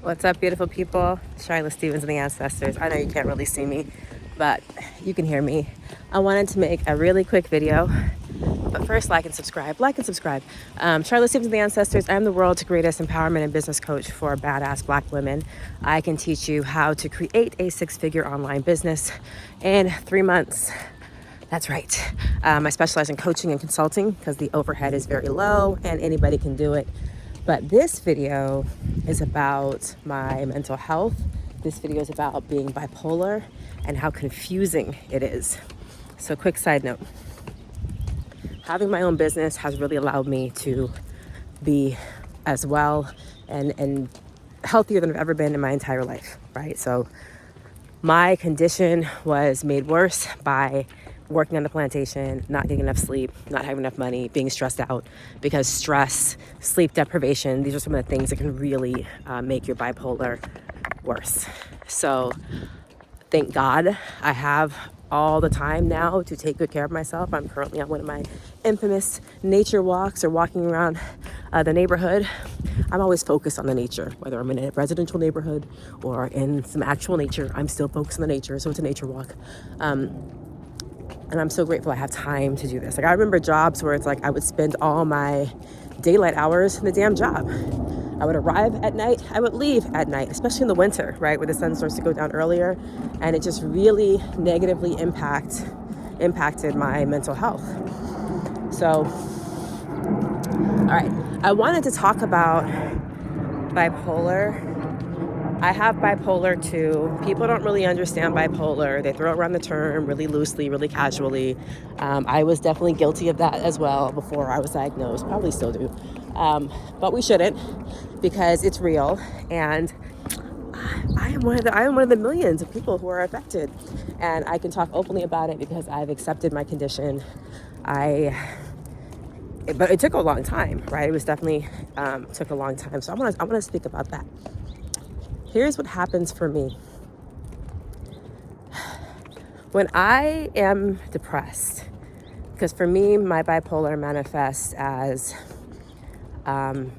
What's up, beautiful people? SharlaStevens and the Ancestors. I know you can't really see me, but you can hear me. I wanted to make a really quick video, but first, like and subscribe. SharlaStevens and the Ancestors. I'm the world's greatest empowerment and business coach for badass Black women. I can teach you how to create a six-figure online business in 3 months. That's right. I specialize in coaching and consulting because the overhead is very low and anybody can do it. But this video is about my mental health. This video is about being bipolar and how confusing it is. So quick side note, having my own business has really allowed me to be as well and healthier than I've ever been in my entire life, right? So my condition was made worse by working on the plantation, not getting enough sleep, not having enough money, being stressed out, because stress, sleep deprivation, these are some of the things that can really make your bipolar worse. So thank God I have all the time now to take good care of myself. I'm currently on one of my infamous nature walks or walking around the neighborhood. I'm always focused on the nature, whether I'm in a residential neighborhood or in some actual nature, I'm still focused on the nature, so it's a nature walk. And I'm so grateful I have time to do this. Like I remember jobs where it's like I would spend all my daylight hours in the damn job. I would arrive at night, I would leave at night, especially in the winter, right, where the sun starts to go down earlier. And it just really negatively impacted my mental health. So, all right, I wanted to talk about bipolar. I have bipolar too. People don't really understand bipolar. They throw around the term really loosely, really casually. I was definitely guilty of that as well before I was diagnosed, probably still do. But we shouldn't, because it's real. And I am one of the millions of people who are affected. And I can talk openly about it because I've accepted my condition. But it took a long time, right? It was definitely took a long time. So I want to speak about that. Here's what happens for me. When I am depressed, because for me, my bipolar manifests as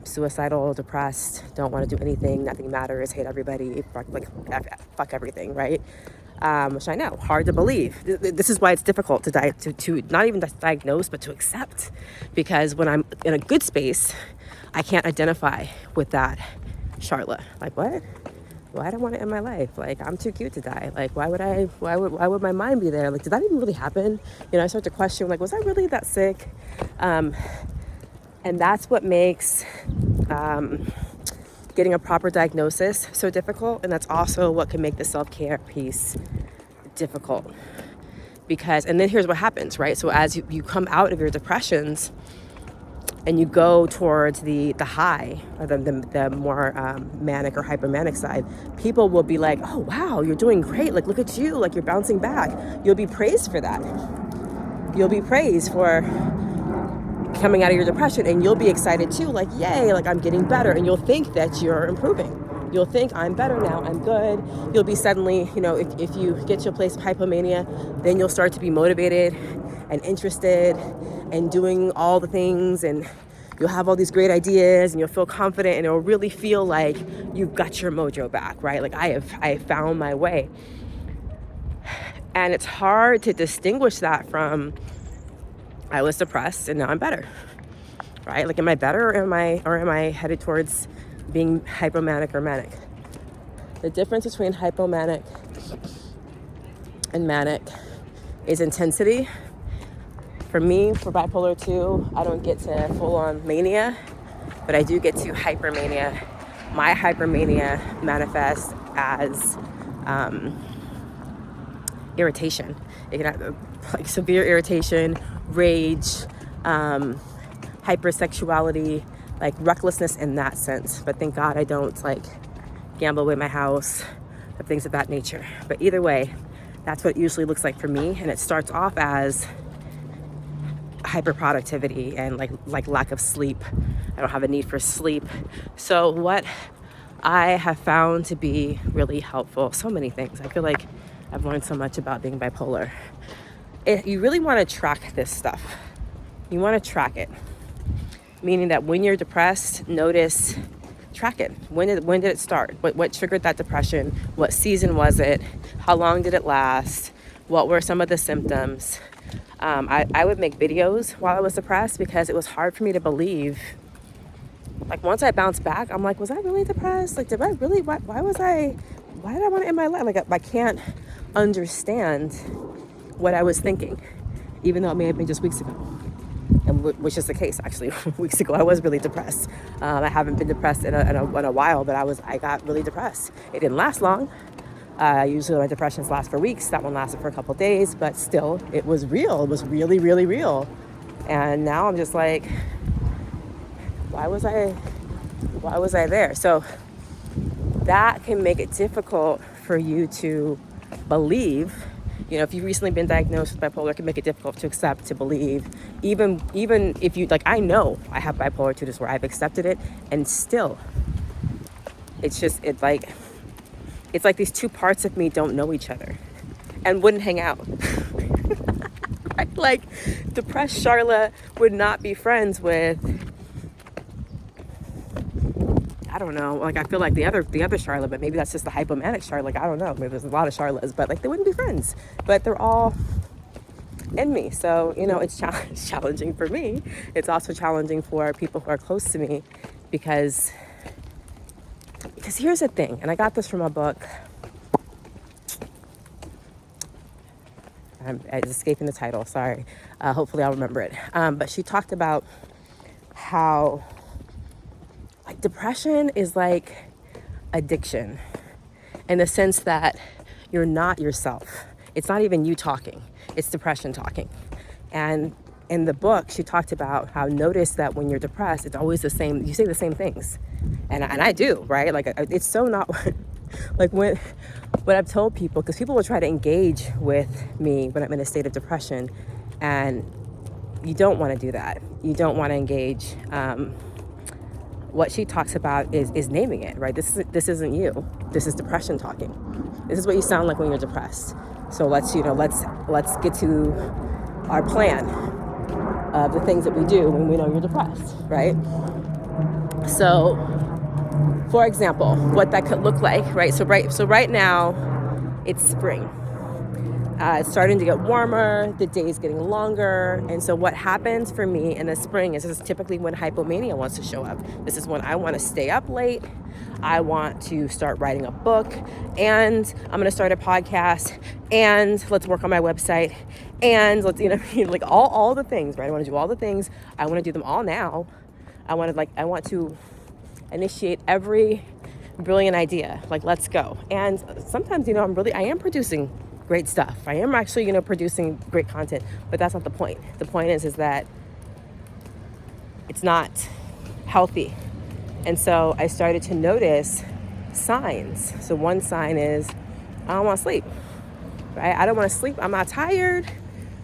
suicidal, depressed, don't want to do anything, nothing matters, hate everybody, fuck everything, right? Which I know, hard to believe. This is why it's difficult to not even just diagnose, but to accept. Because when I'm in a good space, I can't identify with that Sharla. Like, what? Why do I want it in my life? Like, I'm too cute to die. Like, why would my mind be there? Like, did that even really happen? You know, I start to question, like, was I really that sick? And that's what makes getting a proper diagnosis so difficult. And that's also what can make the self-care piece difficult. And then here's what happens, right? So as you come out of your depressions, and you go towards the high or the more manic or hypomanic side, people will be like, oh, wow, you're doing great. Like, look at you, like you're bouncing back. You'll be praised for that. You'll be praised for coming out of your depression, and you'll be excited too. Like, yay, like I'm getting better. And you'll think that you're improving. You'll think I'm better now, I'm good. You'll be suddenly, you know, if you get to a place of hypomania, then you'll start to be motivated and interested and doing all the things, and you'll have all these great ideas and you'll feel confident, and it'll really feel like you've got your mojo back, right? Like I have found my way. And it's hard to distinguish that from I was depressed and now I'm better, right? Like, am I better or am I headed towards being hypomanic or manic? The difference between hypomanic and manic is intensity. For me, for bipolar 2, I don't get to full-on mania, but I do get to hypermania. My hypermania manifests as irritation. It can have like severe irritation, rage, hypersexuality, like recklessness in that sense. But thank God I don't like gamble away my house or things of that nature. But either way, that's what it usually looks like for me. And it starts off as hyperproductivity and like lack of sleep. I don't have a need for sleep. So what I have found to be really helpful, so many things. I feel like I've learned so much about being bipolar. You really want to track this stuff. You want to track it. Meaning that when you're depressed, track it. When did it start? What triggered that depression? What season was it? How long did it last? What were some of the symptoms? I would make videos while I was depressed because it was hard for me to believe. Like once I bounced back, I'm like, was I really depressed? Like, did I really, why did I want to end my life? Like I can't understand what I was thinking, even though it may have been just weeks ago. And which is the case, actually. Weeks ago, I was really depressed. I haven't been depressed in a while, but I got really depressed. It didn't last long. Usually my depressions last for weeks. That one lasted for a couple of days, but still, it was real. It was really, really real. And now I'm just like, why was I there? So that can make it difficult for you to believe. If you've recently been diagnosed with bipolar, it can make it difficult to accept, to believe. Even if you, like, I know I have bipolar 2 disorder. I've accepted it, and still, it's like these two parts of me don't know each other and wouldn't hang out. Right? Like, depressed Sharla would not be friends with, I don't know, like I feel like the other Sharla, but maybe that's just the hypomanic Sharla. Like, I don't know, maybe there's a lot of Sharlas, but like they wouldn't be friends, but they're all in me. So, it's challenging for me. It's also challenging for people who are close to me because here's the thing, and I got this from a book. It's escaping the title, sorry. Hopefully I'll remember it. But she talked about how like depression is like addiction in the sense that you're not yourself. It's not even you talking. It's depression talking. And in the book, she talked about how notice that when you're depressed, it's always the same. You say the same things. And I do, right? Like it's so not like what I've told people, because people will try to engage with me when I'm in a state of depression, and you don't want to do that. You don't want to engage. What she talks about is naming it, right? This isn't you. This is depression talking. This is what you sound like when you're depressed. So let's get to our plan of the things that we do when we know you're depressed, right? So, for example, what that could look like, right? So right now, it's spring. It's starting to get warmer, the day's getting longer, and so what happens for me in the spring is this is typically when hypomania wants to show up. This is when I want to stay up late, I want to start writing a book, and I'm going to start a podcast, and let's work on my website, and let's, like all the things, right? I want to do all the things. I want to do them all now. I want to initiate every brilliant idea. Like, let's go. And sometimes, I am producing great stuff. I am actually, producing great content, but that's not the point. The point is that it's not healthy. And so I started to notice signs. So one sign is, I don't want to sleep, right? I don't want to sleep. I'm not tired.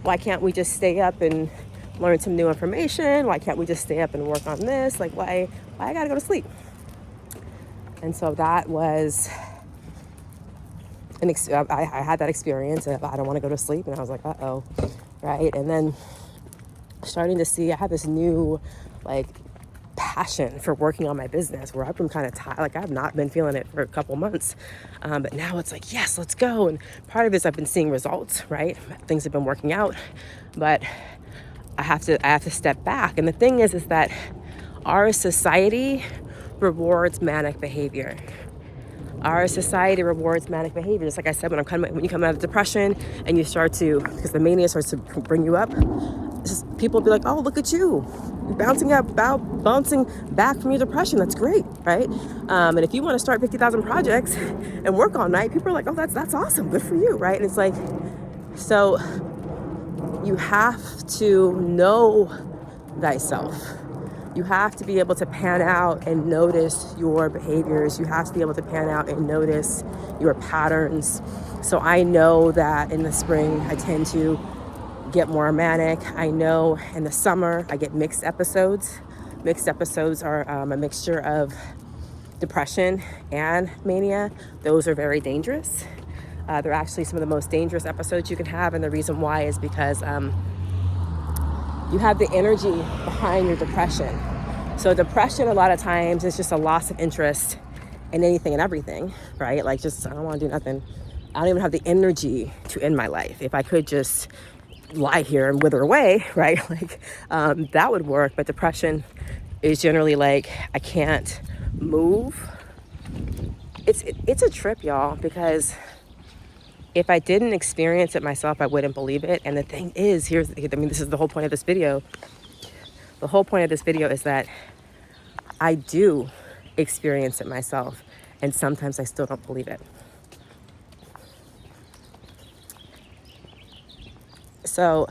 Why can't we just stay up and learn some new information? Why can't we just stay up and work on this? Like, why I gotta go to sleep? And so that was I had that experience of I don't want to go to sleep, and I was like, uh-oh, right? And then starting to see I have this new passion for working on my business where I've been kind of tired. Like, I've not been feeling it for a couple months, but now it's like, yes, let's go. And part of it is I've been seeing results, right? Things have been working out, but I have to step back. And the thing is that our society rewards manic behavior. Our society rewards manic behavior. Just like I said, when you come out of depression and you start to, because the mania starts to bring you up, people will be like, oh, look at you. You're bouncing back from your depression. That's great, right? And if you want to start 50,000 projects and work all night, people are like, oh, that's awesome. Good for you, right? And it's like, so you have to know thyself. You have to be able to pan out and notice your behaviors. You have to be able to pan out and notice your patterns. So I know that in the spring, I tend to get more manic. I know in the summer, I get mixed episodes. Mixed episodes are a mixture of depression and mania. Those are very dangerous. They're actually some of the most dangerous episodes you can have. And the reason why is because you have the energy behind your depression. So depression, a lot of times, is just a loss of interest in anything and everything, right? Like, just, I don't want to do nothing. I don't even have the energy to end my life. If I could just lie here and wither away, right? Like, that would work. But depression is generally like, I can't move. It's a trip, y'all, because if I didn't experience it myself, I wouldn't believe it. And the thing is, this is the whole point of this video. The whole point of this video is that I do experience it myself, and sometimes I still don't believe it. So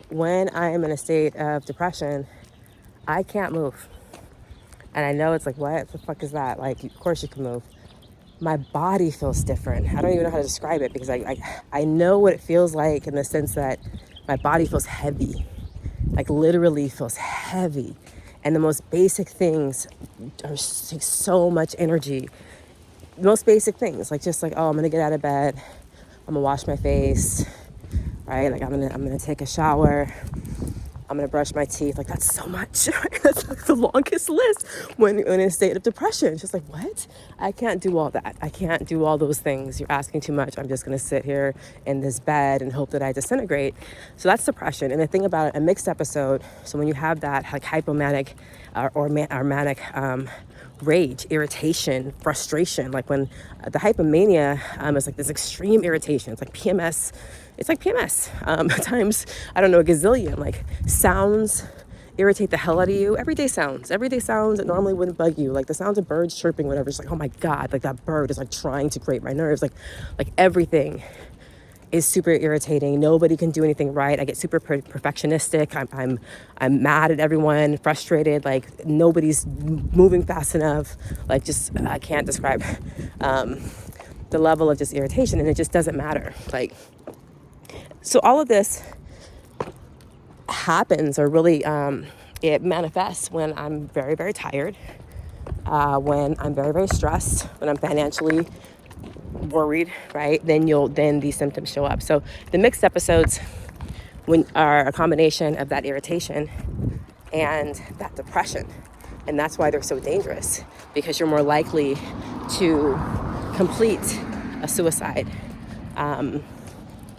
when I am in a state of depression, I can't move. And I know it's like, what the fuck is that? Like, of course you can move. My body feels different. I don't even know how to describe it, because I know what it feels like, in the sense that my body feels heavy, like literally feels heavy. And the most basic things are so much energy. The most basic things, like just like, oh, I'm gonna get out of bed, I'm gonna wash my face, right? Like I'm gonna take a shower, I'm gonna brush my teeth. Like, that's so much. That's like the longest list when in a state of depression. It's just like, what? I can't do all that. I can't do all those things. You're asking too much. I'm just gonna sit here in this bed and hope that I disintegrate. So that's depression. And the thing about it, a mixed episode. So when you have that like hypomanic or manic rage, irritation, frustration, like when the hypomania is like this extreme irritation. It's like PMS. It's like PMS times, I don't know, a gazillion. Like, sounds irritate the hell out of you. Everyday sounds that normally wouldn't bug you. Like the sounds of birds chirping, whatever. It's like, oh my God, like that bird is like trying to grate my nerves. Like everything is super irritating. Nobody can do anything right. I get super perfectionistic. I'm mad at everyone, frustrated. Like, nobody's moving fast enough. Like, just, I can't describe the level of just irritation, and it just doesn't matter. Like, so all of this happens, or really it manifests when I'm very, very tired, when I'm very, very stressed, when I'm financially worried, right? Then these symptoms show up. So the mixed episodes are a combination of that irritation and that depression. And that's why they're so dangerous, because you're more likely to complete a suicide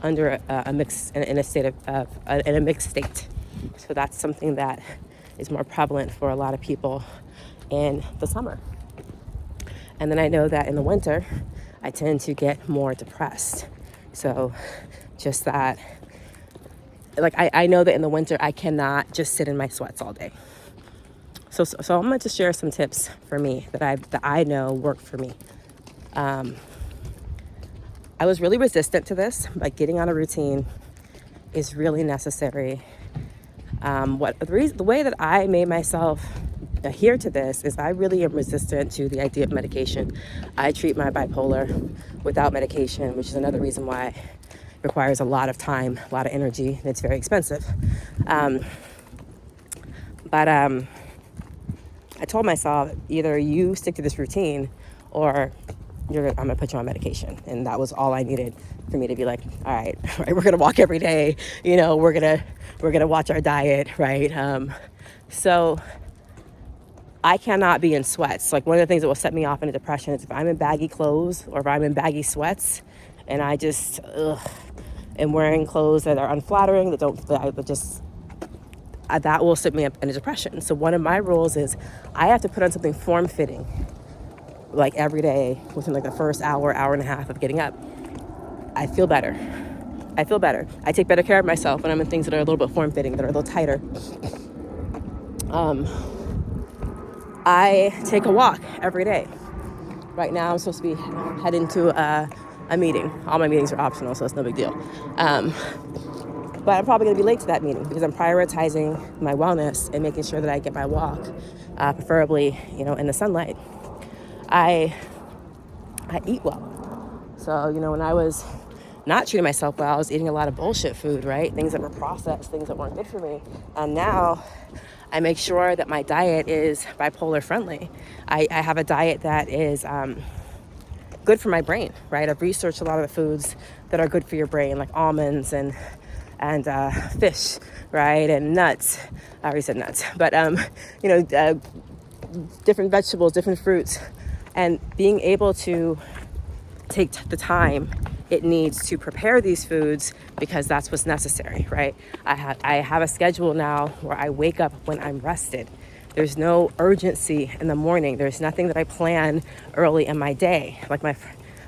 under a mix, in a state in a mixed state. So that's something that is more prevalent for a lot of people in the summer. And then I know that in the winter, I tend to get more depressed. So just that, like, I know that in the winter, I cannot just sit in my sweats all day. So I'm going to share some tips for me that I know work for me. I was really resistant to this, but getting on a routine is really necessary. The way that I made myself adhere to this is I really am resistant to the idea of medication. I treat my bipolar without medication, which is another reason why it requires a lot of time, a lot of energy, and it's very expensive. But I told myself, either you stick to this routine, or I'm gonna put you on medication. And that was all I needed for me to be like, all right, we're gonna walk every day, we're gonna watch our diet, right? So I cannot be in sweats. Like, one of the things that will set me off in a depression is if I'm in baggy clothes, or if I'm in baggy sweats, and I just am wearing clothes that are unflattering, that will set me up in a depression. So one of my rules is I have to put on something form-fitting, like every day, within like the first hour and a half of getting up. I feel better. I take better care of myself when I'm in things that are a little bit form-fitting, that are a little tighter. I take a walk every day. Right now, I'm supposed to be heading to a meeting. All my meetings are optional, so it's no big deal. But I'm probably going to be late to that meeting, because I'm prioritizing my wellness and making sure that I get my walk, preferably, in the sunlight. I eat well. So, when I was not treating myself well, I was eating a lot of bullshit food, right? Things that were processed, things that weren't good for me. And now I make sure that my diet is bipolar friendly. I have a diet that is good for my brain, right? I've researched a lot of the foods that are good for your brain, like almonds and and fish, right? And nuts. I already said nuts, but different vegetables, different fruits, and being able to take the time it needs to prepare these foods because that's what's necessary, right? I have a schedule now where I wake up when I'm rested. There's no urgency in the morning. There's nothing that I plan early in my day.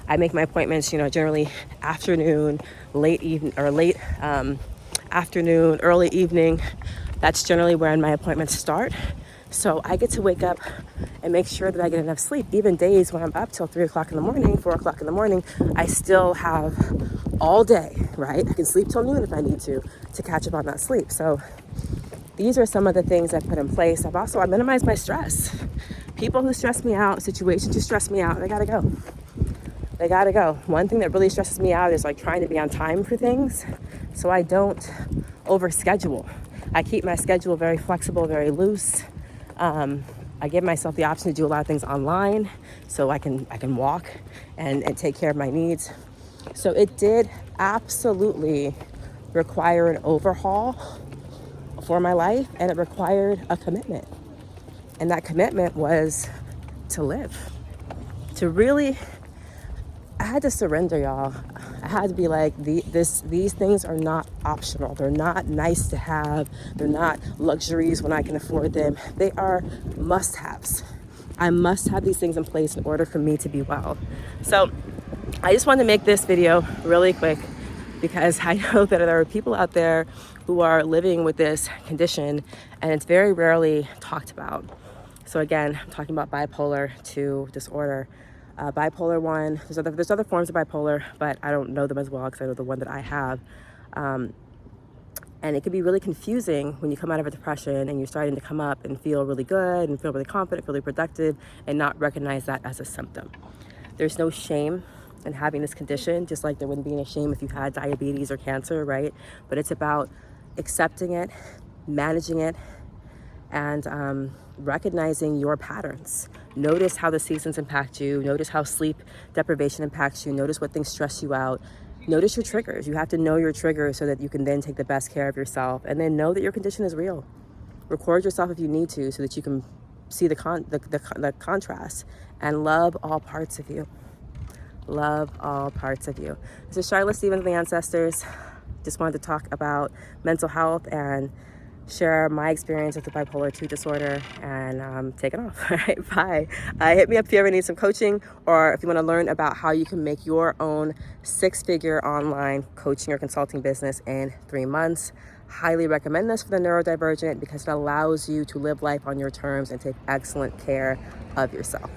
I make my appointments, generally afternoon, late evening, or late afternoon, early evening. That's generally when my appointments start. So I get to wake up and make sure that I get enough sleep. Even days when I'm up till 3 o'clock in the morning, 4 o'clock in the morning, I still have all day, right? I can sleep till noon if I need to catch up on that sleep. So these are some of the things I put in place. I minimize my stress. People who stress me out, situations who stress me out, they gotta go. They gotta go. One thing that really stresses me out is trying to be on time for things. So I don't overschedule. I keep my schedule very flexible, very loose. I give myself the option to do a lot of things online so I can walk and take care of my needs. So it did absolutely require an overhaul for my life, and it required a commitment. And that commitment was to live. To really, I had to surrender, y'all. I had to be like, these things are not optional. They're not nice to have. They're not luxuries when I can afford them. They are must-haves. I must have these things in place in order for me to be well. So I just wanted to make this video really quick because I know that there are people out there who are living with this condition and it's very rarely talked about. So again, I'm talking about bipolar 2 disorder. Bipolar 1, there's other forms of bipolar, but I don't know them as well because I know the one that I have. And it can be really confusing when you come out of a depression and you're starting to come up and feel really good and feel really confident, feel really productive, and not recognize that as a symptom. There's no shame in having this condition, just like there wouldn't be any shame if you had diabetes or cancer, right? But it's about accepting it, managing it, and recognizing your patterns. Notice how the seasons impact you. Notice how sleep deprivation impacts you. Notice what things stress you out. Notice your triggers. You have to know your triggers so that you can then take the best care of yourself, and then know that your condition is real. Record yourself if you need to so that you can see the contrast, and love all parts of you. Love all parts of you. This is SharlaStevens, the Ancestors. Just wanted to talk about mental health and share my experience with the bipolar 2 disorder, and taking off. All right, bye. Hit me up if you ever need some coaching, or if you want to learn about how you can make your own 6-figure online coaching or consulting business in 3 months. Highly recommend this for the neurodivergent because it allows you to live life on your terms and take excellent care of yourself.